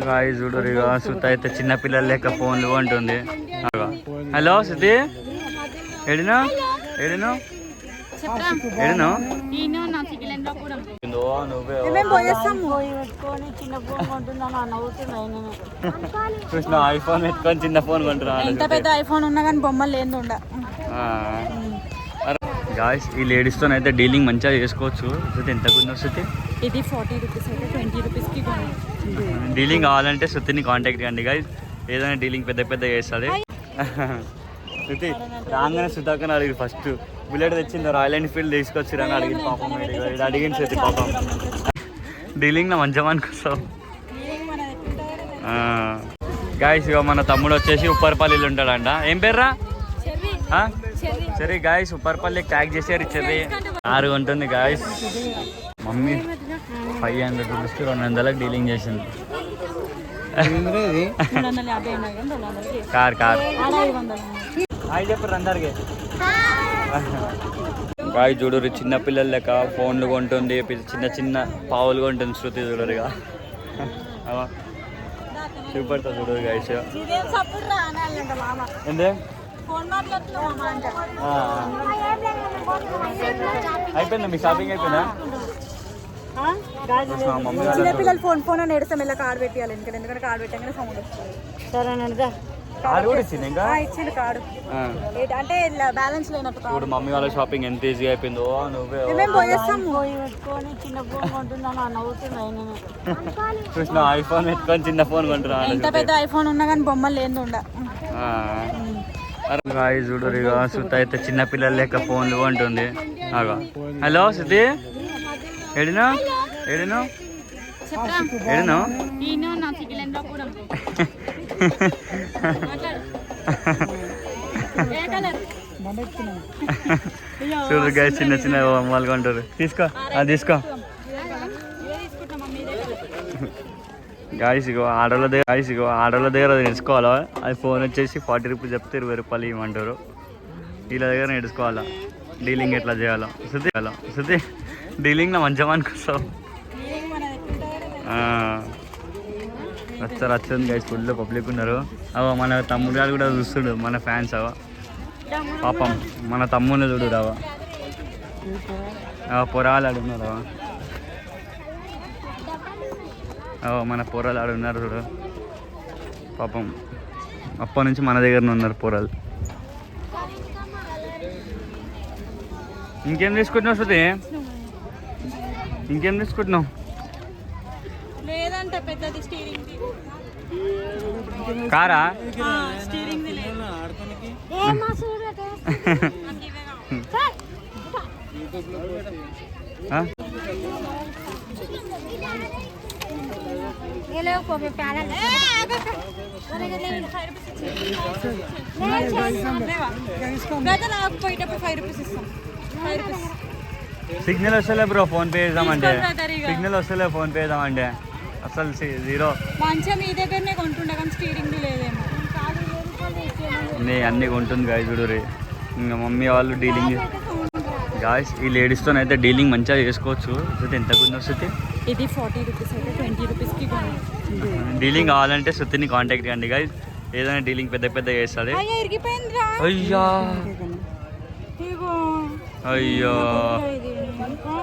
Guy చూడరు ఇక సుత అయితే చిన్న పిల్లల లెక్క ఫోన్లు కొంటుంది. హలో శృతి, ఏడినో ఏడినో ఏడినో కృష్ణ ఐఫోన్ పెట్టుకొని చిన్న ఫోన్ కొంటున్నాను. ఎంత పెద్ద ఐఫోన్ ఉన్నా కానీ బొమ్మలు లేదు. గాయ్స్ ఈ లేడీస్ తో అయితే డీలింగ్ మంచిగా చేసుకోవచ్చు. ఎంత గురించి వస్తుంది? ఇది 40 రూపీస్ అయితే 20 రూపీస్కి డీలింగ్ కావాలంటే శృతిని కాంటాక్ట్ కండి గాయ్స్. ఏదైనా డీలింగ్ పెద్ద పెద్ద చేస్తుంది. శృతి రాగానే సుధాకర్ అడిగి ఫస్ట్ బుల్లెట్ తెచ్చింది, రాయల్ ఎన్ఫీల్డ్ తీసుకొచ్చి అని అడిగింది. పాపం అడిగింది శృతి పాపం. డీలింగ్ నా మంచిగా అనుకొస్తావు. గాయస్ ఇక మన తమ్ముడు వచ్చేసి ఉప్పర్పల్లిలో ఉంటాడంట. ఏం పేర్రా? సరే గాయస్ ఉప్పర్పల్లికి ట్యాగ్ చేసారు. ఇచ్చేది 6 ఉంటుంది గాయస్. మమ్మీ 500 రూపీస్కి 200లకు డీలింగ్ చేసింది. కార్ చెప్పారు అందరికి. గాయ చూడరు చిన్న పిల్లల లెక్క ఫోన్లు కొంటుంది, చిన్న చిన్న పావులు కొంటుంది శృతి చూడరుగా. చూపడతా చూడరు గాయస్. ఏందే అయిపోయిందా మీ షాపింగ్? అయిపోయిందా? చిన్నపిల్లలు ఫోన్ అని ఎడతాం ఇలా కార్డు పెట్టాలి. ఎందుకంటే కార్డు పెట్టగానే సౌండ్ వస్తుంది. సరే కార్డు కూడా ఇచ్చింది. ఇంకా ఇచ్చింది కార్డు అంటే బ్యాలెన్స్ లేనట్టు. ఇప్పుడు మమ్మీ వాళ్ళ షాపింగ్ ఎంత ఈజీగా అయిపోయిందో. నువ్వే చిన్న ఫోన్ కొంటున్నాను. కృష్ణ ఐఫోన్ పెట్టుకొని చిన్న ఫోన్ కొంటున్నాను. ఎంత పెద్ద ఐఫోన్ ఉన్నా కానీ బొమ్మలు లేదు. గాయ చూడరు ఇక సుత అయితే చిన్న పిల్లల లెక్క ఫోన్లు కొంటుంది. హలో శృతి, ఏడినో ఏడినో ఏడినో చూడు గాయ చిన్న చిన్న బొమ్మలు కొంటారు. తీసుకో అది తీసుకో. గాయస్ ఇగో ఆడోళ్ళ దగ్గర నేర్చుకోవాలా. అది ఫోన్ వచ్చేసి 40 రూపీస్ చెప్తే 20 రూపాయలు ఇవ్వమంటారు. వీళ్ళ దగ్గర నేర్చుకోవాలా డీలింగ్ ఎట్లా చేయాలో. శృతి డీలింగ్ నా మంచిగా అనుకొస్తావు. వచ్చింది గైస్. ఫుల్ పబ్లిక్ ఉన్నారు. అవో మన తమ్ముడు గారు కూడా చూస్తుడు, మన ఫ్యాన్స్. అవో పాపం మన తమ్ముడిని చూడు రావా. పొరాలు ఆడున్నారు. మన పొరాలు ఆడున్నారు చూడు పాపం. అప్పటి నుంచి మన దగ్గరనే ఉన్నారు పొరాలు. ఇంకేం తీసుకుంటున్నావు శృతి? ఇంకేం తీసుకుంటున్నావు? లేదంటే పెద్దది కారా? సిగ్నల్ వస్తలే బ్రో ఫోన్ పే చేద్దామంటే. సిగ్నల్ వస్తలే ఫోన్ పే చేద్దామంటే అసలు 0. మంచిగా మీ దగ్గరనే కొంటుండే కానీ స్టీరింగ్ లేదేమో. అన్నీ కొంటుంది గాయ చూడు. ఇంకా మమ్మీ వాళ్ళు డీలింగ్ గాయస్ ఈ లేడీస్తో అయితే డీలింగ్ మంచిగా చేసుకోవచ్చు. ఎంత గురించి వస్తుంది? ఇది 40 రూపీస్ అయితే 20 రూపీస్కి డీలింగ్ కావాలంటే శృతిని కాంటాక్ట్ కండి గాయస్. ఏదైనా డీలింగ్ పెద్ద పెద్ద చేస్తుంది. అయ్యో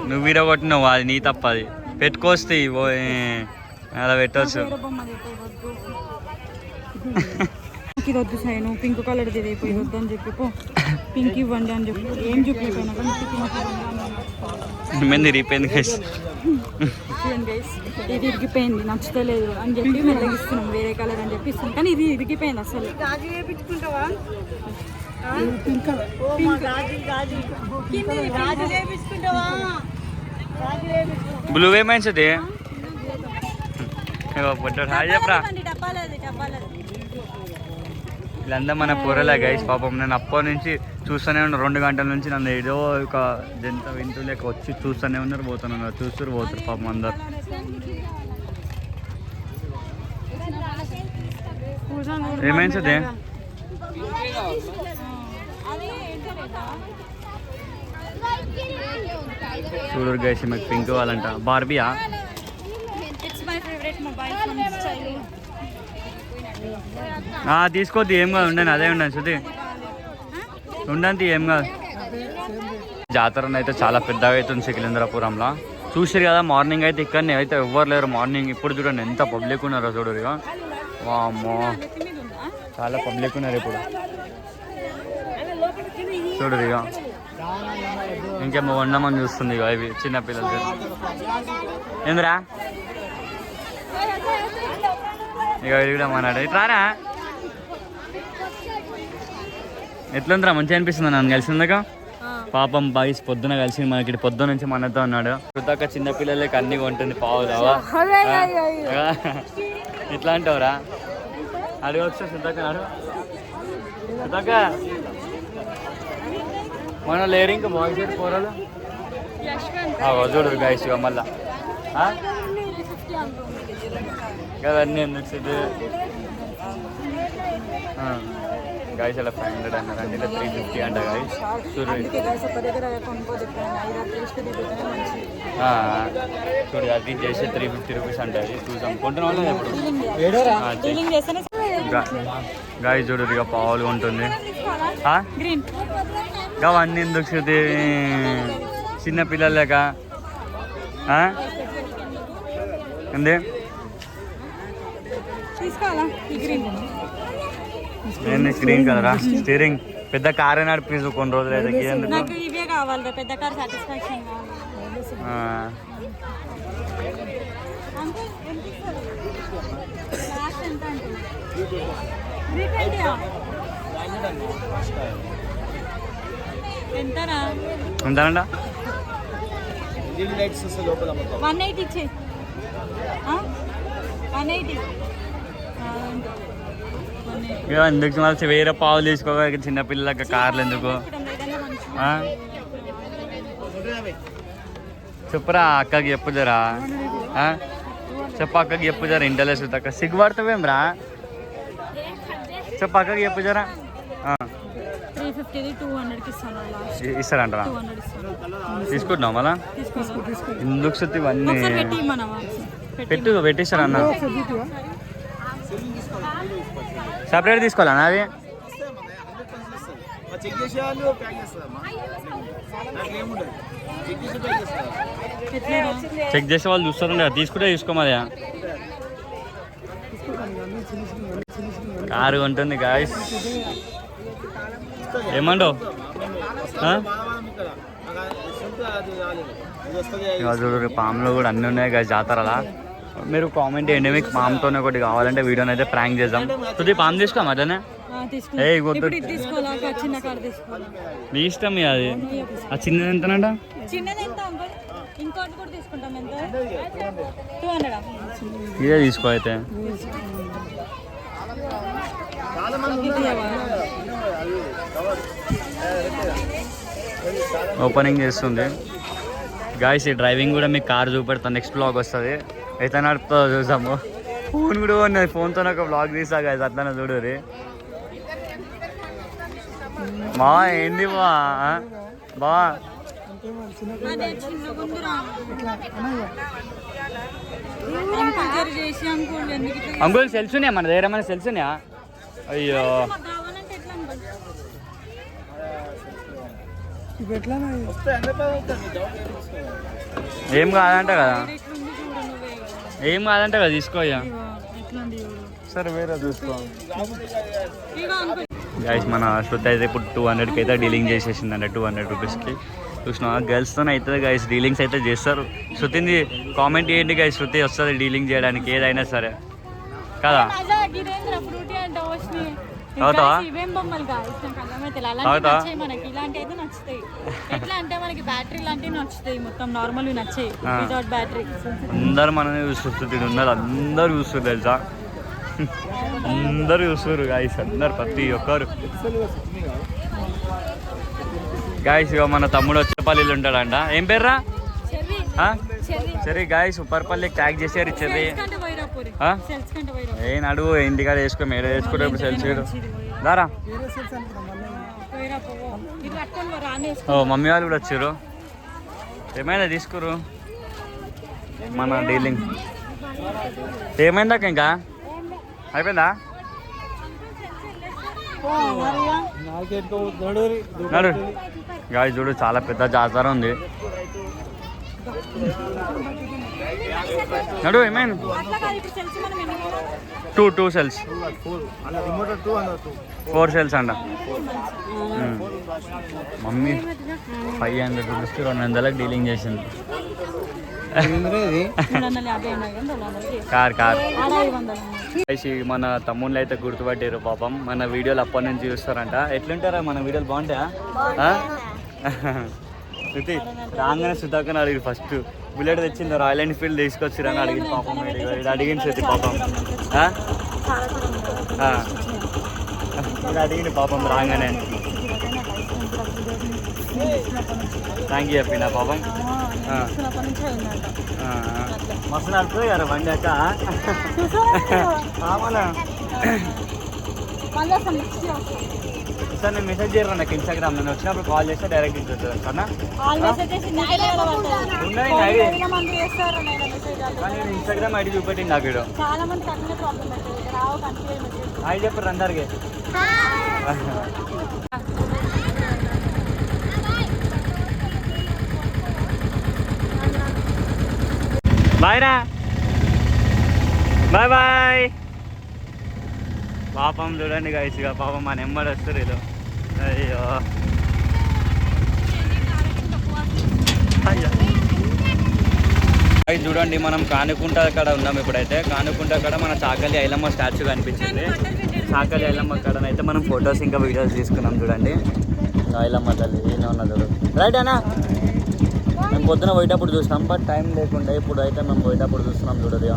నువ్వు విరగొట్టినావు, అది నీ తప్ప. అది పెట్టుకొస్తే అలా పెట్టవచ్చు. ఇది వద్దు సైను, పింక్ కలర్ అయిపోయి వద్దు అని చెప్పి పింక్ ఇవ్వండి అని చెప్పి ఏం చూపించాను. ఇరిగిపోయింది గైస్. ఇది ఇరిగిపోయింది నచ్చుతలేదు అని చెప్పి మెల్లగిస్తున్నాం. వేరే కలర్ అని చెప్పి ఇస్తున్నాం కానీ ఇది ఇరిగిపోయింది అసలు. బ్లూ ఏమైంది అది? హాయ్ చెప్పరా. వీళ్ళందరూ మన పొరలే గైస్. పాపం నేను అప్పటి నుంచి చూస్తూనే ఉన్నా. 2 గంటల నుంచి నన్ను ఏదో ఒక జంత వింటూ లేక వచ్చి చూస్తూనే ఉన్నారు, పోతున్నారు, చూస్తూ పోతారు పాపం అందరు. ఏమైంది అదే? చూడరు గైస్, మీకు పింక్ కావాలంట. బార్బియా? మొబైల్ ఫోన్స్ చైల్డ్ తీసుకోద్ది ఏం కాదు ఉండను అదే ఉండను శృతి ఉండంతి ఏం కాదు. జాతర అయితే చాలా పెద్దగా అవుతుంది సికింద్రాపురంలో చూసారు కదా. మార్నింగ్ అయితే ఇక్కడనే అయితే ఎవ్వరు లేరు. మార్నింగ్ ఇప్పుడు చూడండి ఎంత పబ్లిక్ ఉన్నారో చూడరు ఇక. వామ్మో చాలా పబ్లిక్ ఉన్నారు ఇప్పుడు చూడరు ఇక. ఇంకేమో వండమని చూస్తుంది ఇక ఇవి చిన్నపిల్లలకి. ఏందిరా ఇక ఇది కూడా మనాడు ఇట్లారా. ఎట్లుందిరా మంచిగా అనిపిస్తుంది నన్ను కలిసిందాక. పాపం బాయ్స్ పొద్దున కలిసి మనకి పొద్దున నుంచి మనతో ఉన్నాడు. కృతక చిన్నపిల్లలకి అన్ని కొంటుంది పావుదావా ఇట్లా అంటావురా. అడగొచ్చు సుధాక సుధాక మన లేరు ఇంకా బాయ్స్ కూరలు చూడరు గాయస్ ఇక మళ్ళా కదన్నీ ఎందుకు గాయస్ అలా 500 అన్నారండి, ఇలా 350 అంట గాయస్. చూడు అది చేసి 350 రూపీస్ అంటారు. చూసాం కొంటున్న వాళ్ళు గాయస్ చూడు ఇక పావులు ఉంటుంది. అవన్నీ ఎందుకు చూసి చిన్నపిల్లలు లేక ఏంది ఏంది గ్రీన్ కలరా స్టీరింగ్ పెద్ద కార్ నడిపిస్తు కొన్ని రోజులు అయితే ఇవే కావాలి పెద్ద కార్ సాటిస్ఫాక్షన్. ఎంతరా ఉంటానంట 180 ఇచ్చే 180 ఎందుకు మళ్ళీ వేరే పావులు తీసుకోవాలి చిన్నపిల్లలకి కార్లు ఎందుకు చెప్పురా అక్కకి చెప్పు జరా. చెప్పు అక్కకి చెప్పు జరా. ఇంటలే సుతక్క సిగ్గుపడతావేం రా. చెప్పు అక్కకి చెప్పు జరా. ఇస్తారంటారా తీసుకుంటున్నావు మళ్ళా ఎందుకు సుత్తి ఇవన్నీ పెట్టిస్తారా అన్న. సపరేట్ తీసుకోవాలన్నా అది చెక్ చేసే వాళ్ళు చూస్తారండి. తీసుకుంటే తీసుకోమది. కారు ఉంటుంది గాయస్. ఏమంటావు చూడు పాములు కూడా అన్నీ ఉన్నాయి గాయస్ జాతరలా. మీరు కామెంట్ చేయండి మీకు పామ్తోనే ఒకటి కావాలంటే వీడియోని అయితే ప్రాంక్ చేద్దాం. తుది పామ్ తీసుకో అట్లనే మీ ఇష్టం అది. ఆ చిన్నది ఎంతనంట ఇదే తీసుకో అయితే. ఓపెనింగ్ చేస్తుంది గాయస్. ఈ డ్రైవింగ్ కూడా మీకు కార్ చూపెడతాను నెక్స్ట్ బ్లాగ్ వస్తుంది. అయితే నడుపుతా చూసాము. ఫోన్ కూడా ఉన్నది, ఫోన్తో ఒక బ్లాగ్ తీసా గాయస్ అట్లనే చూడరు. మా ఏంది బా అంకుల్ సెల్స్ ఉన్నాయా మన దగ్గర? ఏమైనా సెల్స్ ఉన్నాయా? అయ్యో ఏం కాదంట కదా, ఏం కాదంట కదా తీసుకోయ్యా. సరే వేరే చూసుకో గైస్. మన శృతి అయితే ఇప్పుడు 200కి అయితే డీలింగ్ చేసేసిందంట 200 రూపీస్కి. చూసినా గర్ల్స్తో అవుతుంది గైస్, డీలింగ్స్ అయితే చేస్తారు. శృతిని కామెంట్ చేయండి గైస్, శృతి వస్తుంది డీలింగ్ చేయడానికి ఏదైనా సరే కదా. అవుతావా? అందరు మనని చూస్తుంది ఉన్నారు, అందరు చూస్తారు తెలుసా, అందరు చూస్తారు గాయస్, అందరు ప్రతి ఒక్కరు గాయస్. ఇక మన తమ్ముడు వచ్చేపల్లిలో ఉంటాడంట. ఏం పేర్రా? సరే గాయస్ ఉప్పర్పల్లికి ట్యాగ్ చేసారు చెర్రీ. ఏ నడువు ఇంటికాడ వేసుకో, మేడ వేసుకుంటే ఇప్పుడు సెల్స్ దారా. ఓ మమ్మీ వాళ్ళు కూడా వచ్చారు. ఏమైనా తీసుకురు మన డీలింగ్ ఏమైందాక ఇంకా అయిపోయిందా నడు గాయ చూడు చాలా పెద్ద జాతర ఉంది నడు ఏమైంది టూ సెల్స్ 4 సెల్స్ అంట మమ్మీ 500 రూపీస్కి 200 డీలింగ్ చేసింది కార్ మన తమ్ముళ్ళు అయితే గుర్తుపట్టారు పాపం మన వీడియోలు అప్పటి నుంచి చూస్తారంట ఎట్లుంటారా మన వీడియోలు బాగుంటాయా శృతి రాగానే సుధాకర్ అడిగి ఫస్ట్ బుల్లెట్ తెచ్చింది రాయల్ ఎన్ఫీల్డ్ తీసుకొచ్చిరని అడిగింది పాపం ఇది అడిగింది శృతి పాపం ఇది అడిగింది పాపం రాగానే థ్యాంక్ యూ చెప్పిన పాపం మస్తు నడుపుతుంది కదా బండి అక్క సార్ నేను మెసేజ్ చేయరు నాకు ఇన్స్టాగ్రామ్ నేను వచ్చినప్పుడు కాల్ చేస్తే డైరెక్ట్ ఇచ్చేస్తాను సరేనా నేను ఇన్స్టాగ్రామ్ ఐడి చూపెట్టింది నాకు వీడియో హాయ్ చెప్పారు అందరికి బాయ్ రా బాయ్ బాయ్ పాపం చూడండి గైస్ ఇక పాపం మా నెంబర్ వస్తారు ఇది అయ్యో చూడండి మనం కానుకుంట అక్కడ ఉన్నాం ఇప్పుడైతే కానుకుంట అక్కడ మన చాకలి ఐలమ్మ స్టాచ్యూ కనిపించింది చాకలి ఐలమ్మ అక్కడనైతే మనం ఫొటోస్ ఇంకా వీడియోస్ తీసుకున్నాం చూడండి ఐలమ్మ తల్లి ఏమో ఉన్నది చూడు రైట్ అన్నా మేము పొద్దున పోయేటప్పుడు చూసినాం బట్ టైం లేకుండా ఇప్పుడు అయితే మేము పోయేటప్పుడు చూస్తున్నాం చూడదు